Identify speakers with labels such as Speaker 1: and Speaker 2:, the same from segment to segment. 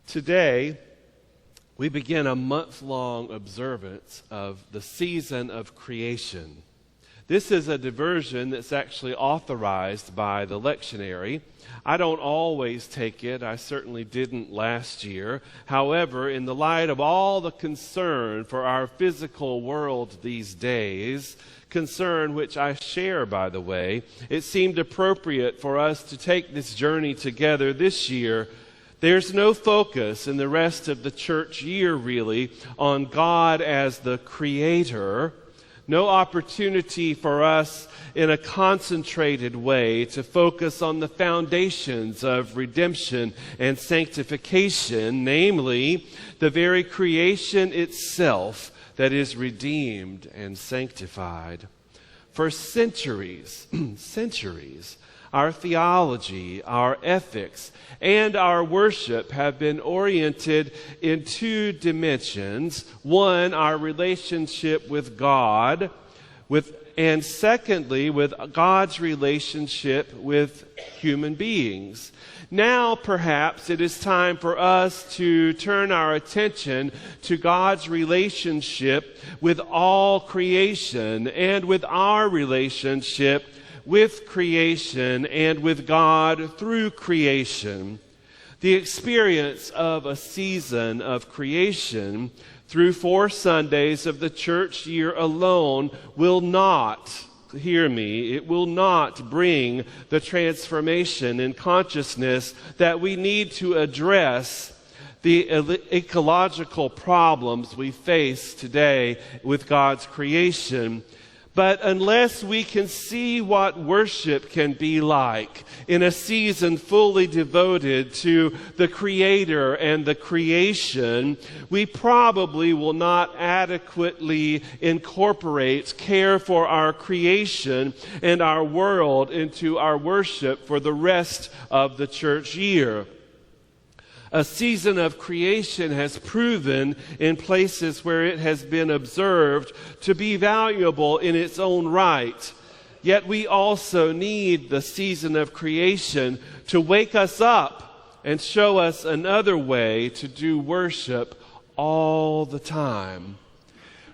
Speaker 1: Today, we begin a month-long observance of the season of creation. This is a diversion that's actually authorized by the lectionary. I don't always take it. I certainly didn't last year. However, in the light of all the concern for our physical world these days, concern which I share, by the way, it seemed appropriate for us to take this journey together this year. There's no focus in the rest of the church year, really, on God as the Creator. No opportunity for us in a concentrated way to focus on the foundations of redemption and sanctification, namely, the very creation itself that is redeemed and sanctified. For centuries, our theology, our ethics, and our worship have been oriented in two dimensions. One, our relationship with God, and secondly, with God's relationship with human beings. Now, perhaps, it is time for us to turn our attention to God's relationship with all creation and with our relationship with creation and with God through creation. The experience of a season of creation through 4 Sundays of the church year alone will not, hear me, it will not bring the transformation in consciousness that we need to address the ecological problems we face today with God's creation. But unless we can see what worship can be like in a season fully devoted to the Creator and the creation, we probably will not adequately incorporate care for our creation and our world into our worship for the rest of the church year. A season of creation has proven in places where it has been observed to be valuable in its own right. Yet we also need the season of creation to wake us up and show us another way to do worship all the time.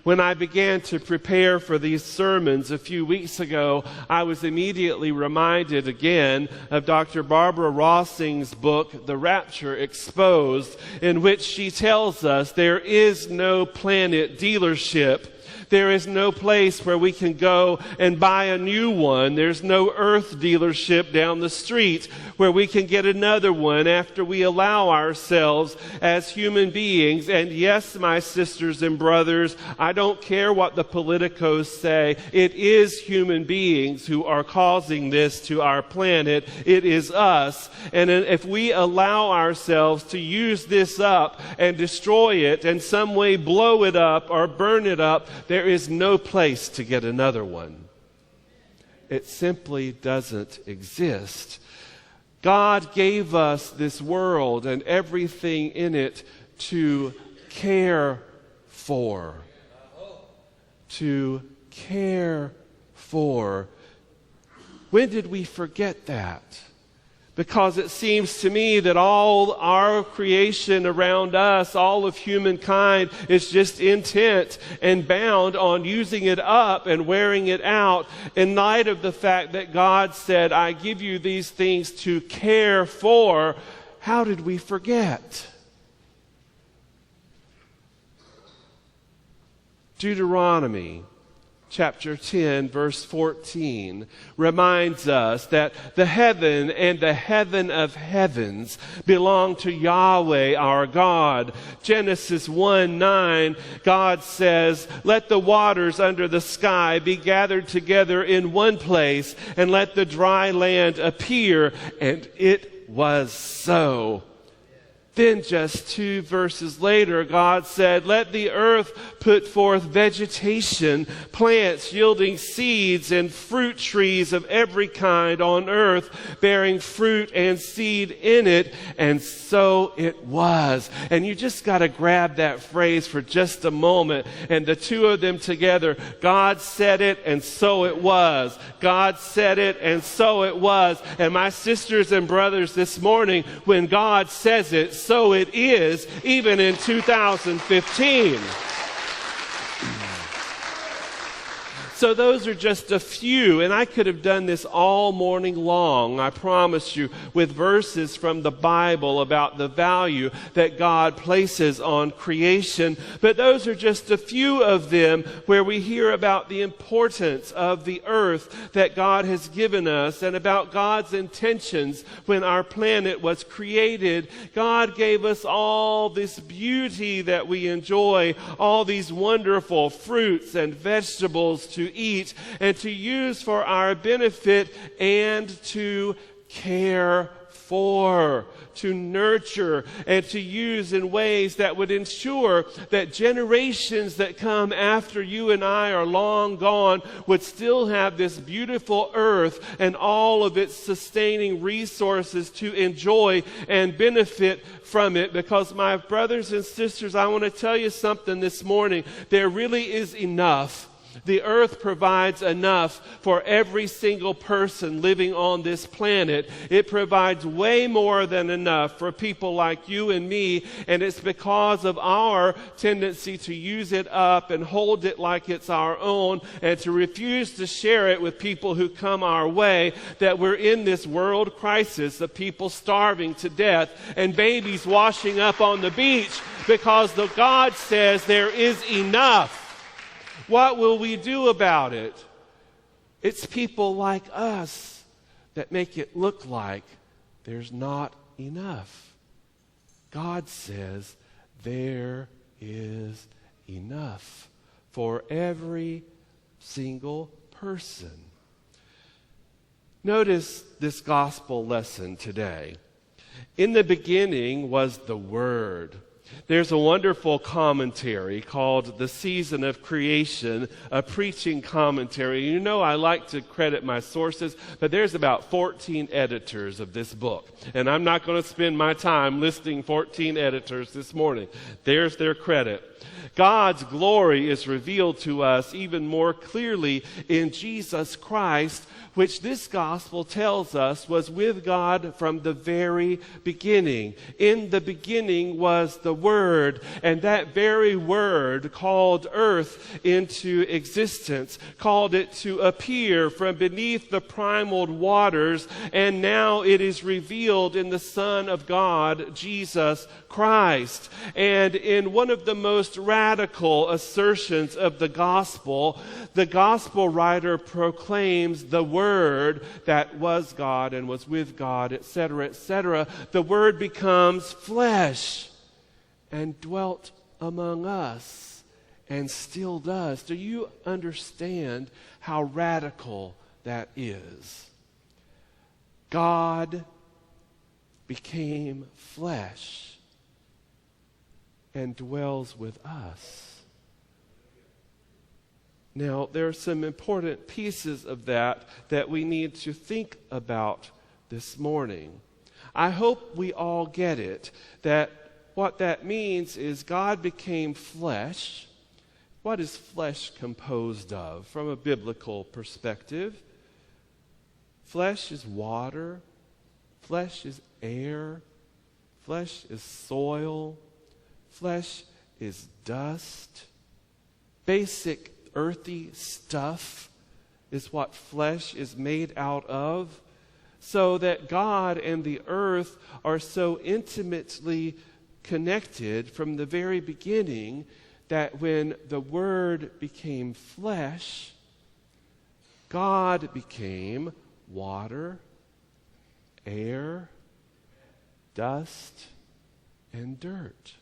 Speaker 1: When I began to prepare for these sermons a few weeks ago, I was immediately reminded again of Dr. Barbara Rossing's book, The Rapture Exposed, in which she tells us there is no planet dealership. There is no place where we can go and buy a new one. There's no earth dealership down the street where we can get another one after we allow ourselves as human beings. And yes, my sisters and brothers, I don't care what the politicos say. It is human beings who are causing this to our planet. It is us. And if we allow ourselves to use this up and destroy it and some way blow it up or burn it up, there is no place to get another one. It simply doesn't exist. God gave us this world and everything in it to care for. To care for. When did we forget that? Because it seems to me that all our creation around us, all of humankind, is just intent and bound on using it up and wearing it out in light of the fact that God said, I give you these things to care for. How did we forget? Deuteronomy chapter 10, verse 14, reminds us that the heaven and the heaven of heavens belong to Yahweh our God. Genesis 1:9, God says, let the waters under the sky be gathered together in one place, and let the dry land appear. And it was so. Then just 2 verses later, God said, let the earth put forth vegetation, plants yielding seeds, and fruit trees of every kind on earth, bearing fruit and seed in it. And so it was. And you just got to grab that phrase for just a moment. And the two of them together, God said it, and so it was. God said it, and so it was. And my sisters and brothers, this morning, when God says it, so it is, even in 2015. So those are just a few, and I could have done this all morning long, I promise you, with verses from the Bible about the value that God places on creation. But those are just a few of them where we hear about the importance of the earth that God has given us and about God's intentions when our planet was created. God gave us all this beauty that we enjoy, all these wonderful fruits and vegetables to eat and to use for our benefit and to care for, to nurture, and to use in ways that would ensure that generations that come after you and I are long gone would still have this beautiful earth and all of its sustaining resources to enjoy and benefit from it. Because my brothers and sisters, I want to tell you something this morning. There really is enough. The earth provides enough for every single person living on this planet. It provides way more than enough for people like you and me, and it's because of our tendency to use it up and hold it like it's our own and to refuse to share it with people who come our way that we're in this world crisis of people starving to death and babies washing up on the beach because the God says there is enough. What will we do about it? It's people like us that make it look like there's not enough. God says there is enough for every single person. Notice this gospel lesson today. In the beginning was the Word. There's a wonderful commentary called The Season of Creation, a preaching commentary. You know I like to credit my sources, but there's about 14 editors of this book. And I'm not going to spend my time listing 14 editors this morning. There's their credit. God's glory is revealed to us even more clearly in Jesus Christ, which this gospel tells us was with God from the very beginning. In the beginning was the Word, and that very Word called earth into existence, called it to appear from beneath the primal waters, and now it is revealed in the Son of God, Jesus Christ. And in one of the most radical assertions of the gospel writer proclaims the Word that was God and was with God, etc., etc. The Word becomes flesh and dwelt among us and still does. Do you understand how radical that is? God became flesh and dwells with us. Now, there are some important pieces of that we need to think about this morning. I hope we all get it, that what that means is God became flesh. What is flesh composed of from a biblical perspective? Flesh is water. Flesh is air. Flesh is soil. Flesh is dust. Basic earthy stuff is what flesh is made out of, so that God and the earth are so intimately connected from the very beginning that when the Word became flesh, God became water, air, dust, and dirt.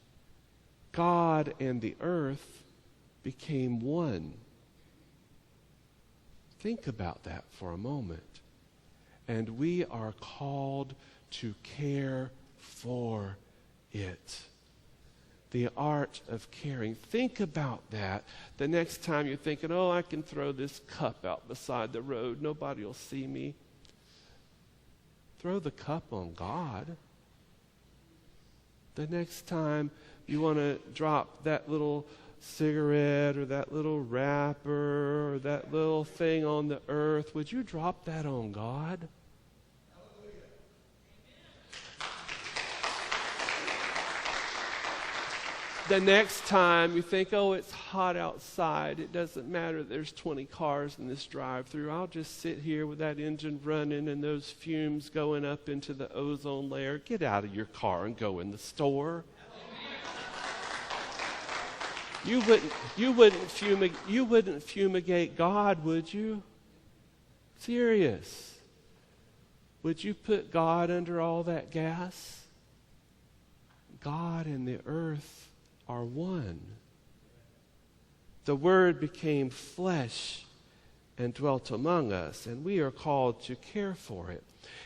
Speaker 1: God and the earth became one. Think about that for a moment. And we are called to care for it. The art of caring. Think about that the next time you're thinking, oh, I can throw this cup out beside the road. Nobody will see me. Throw the cup on God. The next time you want to drop that little cigarette or that little wrapper or that little thing on the earth, would you drop that on God? The next time you think, oh, it's hot outside. It doesn't matter. There's 20 cars in this drive-through. I'll just sit here with that engine running and those fumes going up into the ozone layer. Get out of your car and go in the store. You wouldn't fumigate God, would you? Serious. Would you put God under all that gas? God and the earth are one. The Word became flesh and dwelt among us, and we are called to care for it.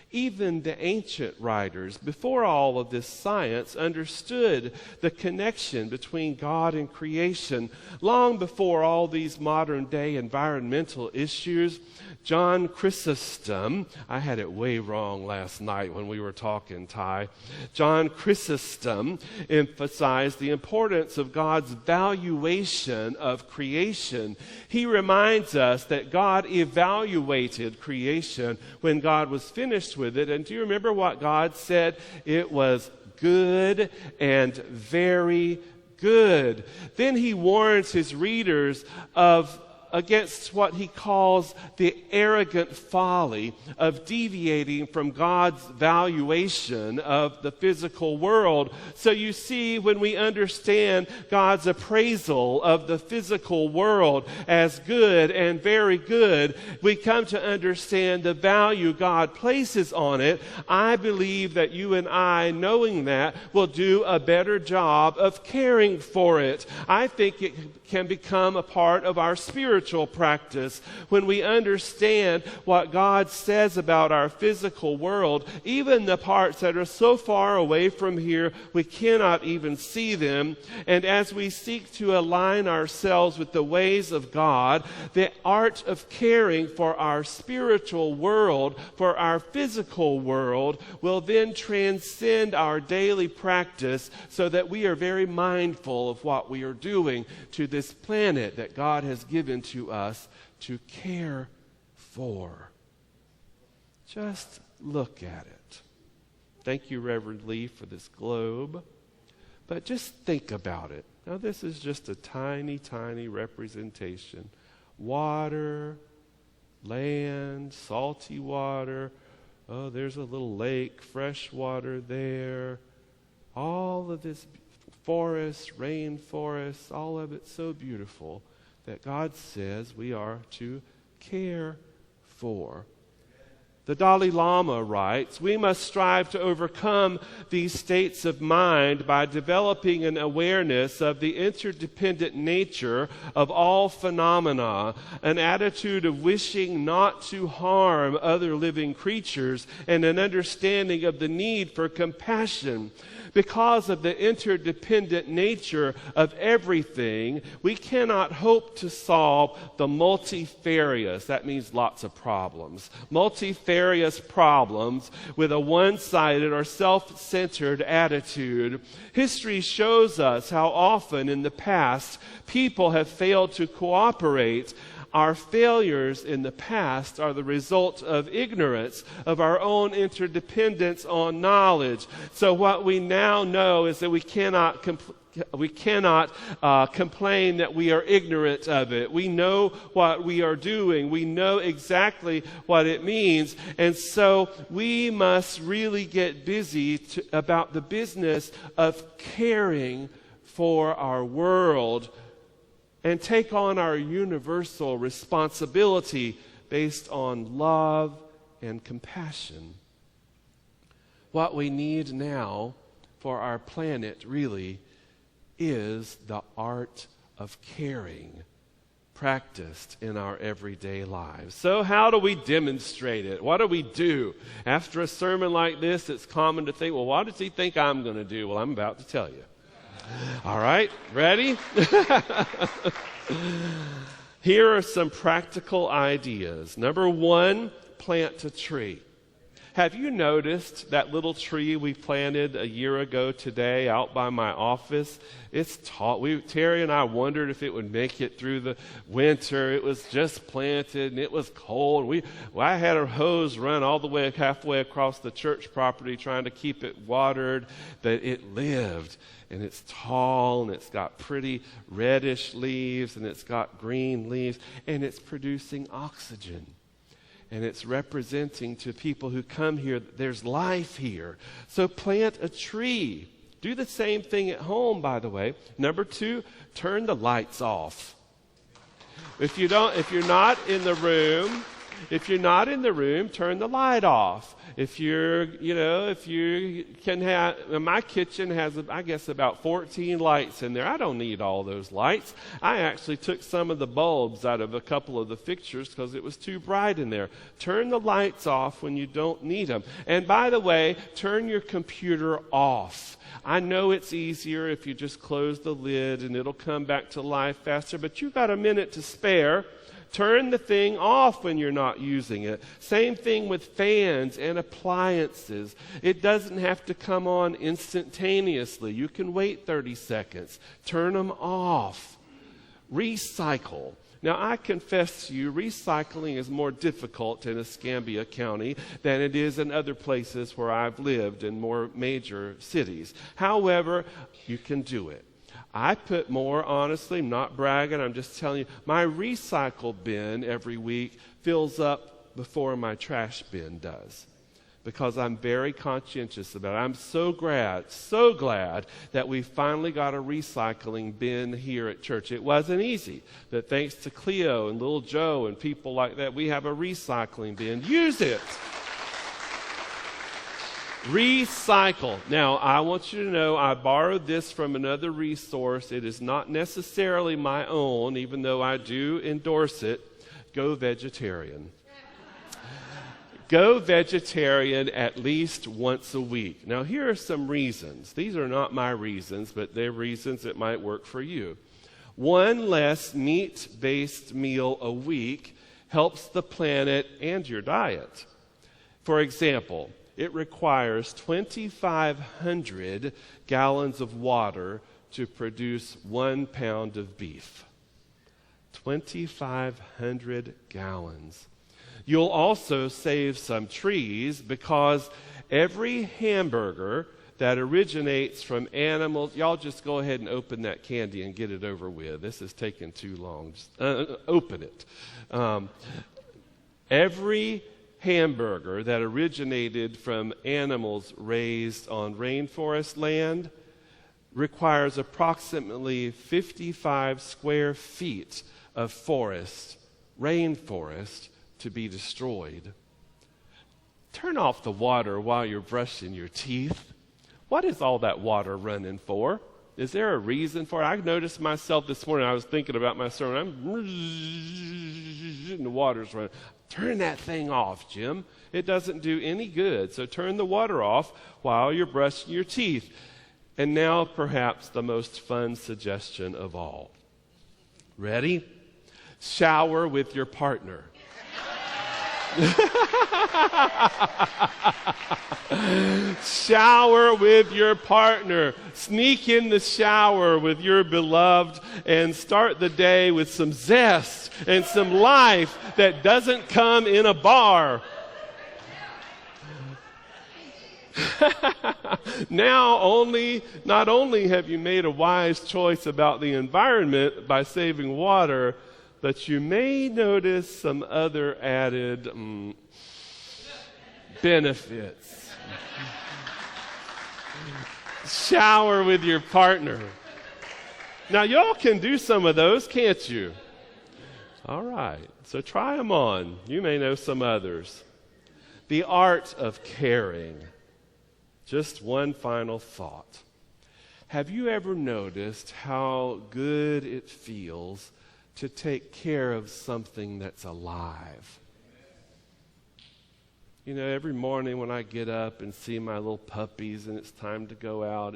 Speaker 1: Even the ancient writers, before all of this science, understood the connection between God and creation. Long before all these modern-day environmental issues, John Chrysostom, I had it way wrong last night when we were talking, Ty. John Chrysostom emphasized the importance of God's valuation of creation. He reminds us that God evaluated creation when God was finished with it. And do you remember what God said? It was good and very good. Then he warns his readers against what he calls the arrogant folly of deviating from God's valuation of the physical world. So you see, when we understand God's appraisal of the physical world as good and very good, we come to understand the value God places on it. I believe that you and I, knowing that, will do a better job of caring for it. I think it can become a part of our spiritual practice when we understand what God says about our physical world, even the parts that are so far away from here we cannot even see them. And as we seek to align ourselves with the ways of God, the art of caring for our spiritual world, for our physical world, will then transcend our daily practice so that we are very mindful of what we are doing to this planet that God has given to us to care for. Just look at it. Thank you, Reverend Lee, for this globe. But just think about it. Now, this is just a tiny, tiny representation. Water, land, salty water. Oh, there's a little lake, fresh water there. All of this forest, rainforest, all of it so beautiful that God says we are to care for. The Dalai Lama writes, we must strive to overcome these states of mind by developing an awareness of the interdependent nature of all phenomena, an attitude of wishing not to harm other living creatures, and an understanding of the need for compassion. Because of the interdependent nature of everything, we cannot hope to solve the multifarious, that means lots of problems, multifarious problems with a one-sided or self-centered attitude. History shows us how often in the past people have failed to cooperate. Our failures in the past are the result of ignorance, of our own interdependence on knowledge. So what we now know is that we cannot complain that we are ignorant of it. We know what we are doing. We know exactly what it means. And so we must really get busy about the business of caring for our world and take on our universal responsibility based on love and compassion. What we need now for our planet really is the art of caring practiced in our everyday lives. So how do we demonstrate it? What do we do? After a sermon like this, it's common to think, well, what does he think I'm going to do? Well, I'm about to tell you. All right, ready? Here are some practical ideas. Number one, plant a tree. Have you noticed that little tree we planted a year ago today out by my office? It's tall. Terry and I wondered if it would make it through the winter. It was just planted and it was cold. I had a hose run all the way halfway across the church property trying to keep it watered, but it lived. And it's tall, and it's got pretty reddish leaves, and it's got green leaves, and it's producing oxygen. And it's representing to people who come here that there's life here. So plant a tree. Do the same thing at home, by the way. Number 2, turn the lights off. If you're not in the room, turn the light off. If you can have, my kitchen has, I guess, about 14 lights in there. I don't need all those lights. I actually took some of the bulbs out of a couple of the fixtures because it was too bright in there. Turn the lights off when you don't need them. And by the way, turn your computer off. I know it's easier if you just close the lid and it'll come back to life faster, but you've got a minute to spare. Turn the thing off when you're not using it. Same thing with fans and appliances. It doesn't have to come on instantaneously. You can wait 30 seconds. Turn them off. Recycle. Now, I confess to you, recycling is more difficult in Escambia County than it is in other places where I've lived in more major cities. However, you can do it. I put more, honestly, I'm not bragging, I'm just telling you, my recycle bin every week fills up before my trash bin does, because I'm very conscientious about it. I'm so glad that we finally got a recycling bin here at church. It wasn't easy, but thanks to Cleo and little Joe and people like that, we have a recycling bin. Use it. Recycle. Now, I want you to know I borrowed this from another resource. It is not necessarily my own, even though I do endorse it. Go vegetarian. Go vegetarian at least once a week. Now, here are some reasons. These are not my reasons, but they're reasons that might work for you. One less meat-based meal a week helps the planet and your diet. For example, it requires 2,500 gallons of water to produce 1 pound of beef. 2,500 gallons. You'll also save some trees because every hamburger that originates from animals, y'all just go ahead and open that candy and get it over with. This is taking too long. Just open it. Every hamburger that originated from animals raised on rainforest land requires approximately 55 square feet of rainforest, to be destroyed. Turn off the water while you're brushing your teeth. What is all that water running for? Is there a reason for it? I noticed myself this morning, I was thinking about my sermon, and the water's running. Turn that thing off, Jim. It doesn't do any good. So turn the water off while you're brushing your teeth. And now, perhaps the most fun suggestion of all. Ready? Shower with your partner. Shower with your partner. Sneak in the shower with your beloved and start the day with some zest and some life that doesn't come in a bar. Now, not only have you made a wise choice about the environment by saving water, but you may notice some other added benefits. Shower with your partner. Now, y'all can do some of those, can't you? All right, so try them on. You may know some others. The art of caring. Just one final thought. Have you ever noticed how good it feels to take care of something that's alive? You know, every morning when I get up and see my little puppies and it's time to go out,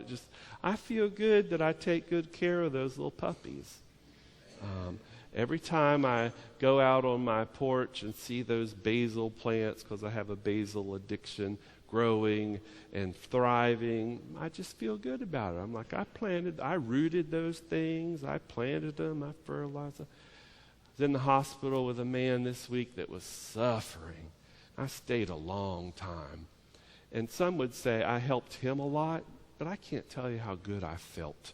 Speaker 1: I feel good that I take good care of those little puppies. Every time I go out on my porch and see those basil plants, because I have a basil addiction, growing and thriving, I just feel good about it. I'm like, I rooted those things, I planted them, I fertilized them. I was in the hospital with a man this week that was suffering. I stayed a long time. And some would say I helped him a lot, but I can't tell you how good I felt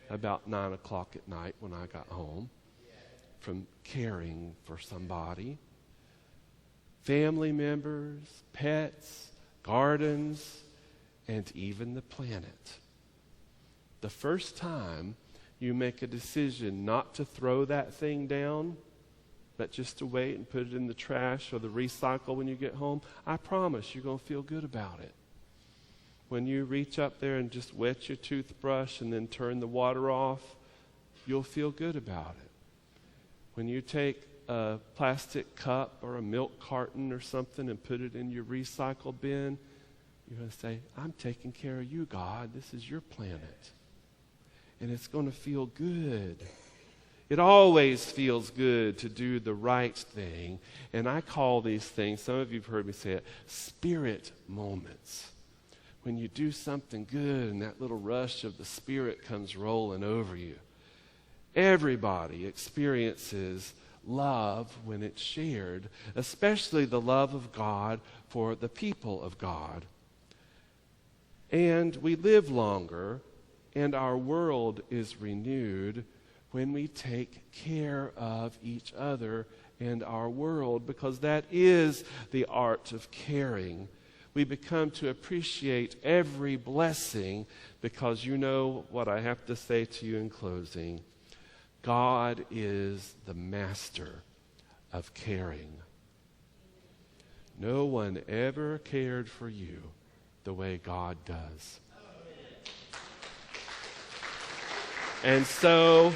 Speaker 1: about 9 o'clock at night when I got home from caring for somebody. Family members, pets, gardens, and even the planet. The first time you make a decision not to throw that thing down, but just to wait and put it in the trash or the recycle when you get home, I promise you're going to feel good about it. When you reach up there and just wet your toothbrush and then turn the water off, you'll feel good about it. When you take a plastic cup or a milk carton or something and put it in your recycle bin, you're going to say, I'm taking care of you, God. This is your planet. And it's going to feel good. It always feels good to do the right thing. And I call these things, some of you have heard me say it, spirit moments. When you do something good and that little rush of the Spirit comes rolling over you. Everybody experiences love when it's shared, especially the love of God for the people of God. And we live longer, and our world is renewed when we take care of each other and our world, because that is the art of caring. We become to appreciate every blessing because you know what I have to say to you in closing. God is the master of caring. No one ever cared for you the way God does. And so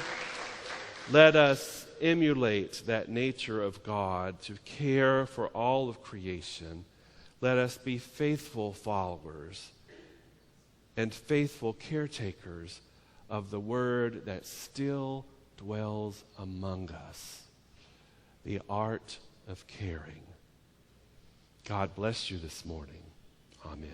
Speaker 1: let us emulate that nature of God to care for all of creation. Let us be faithful followers and faithful caretakers of the word that still dwells among us, the art of caring. God bless you this morning. Amen.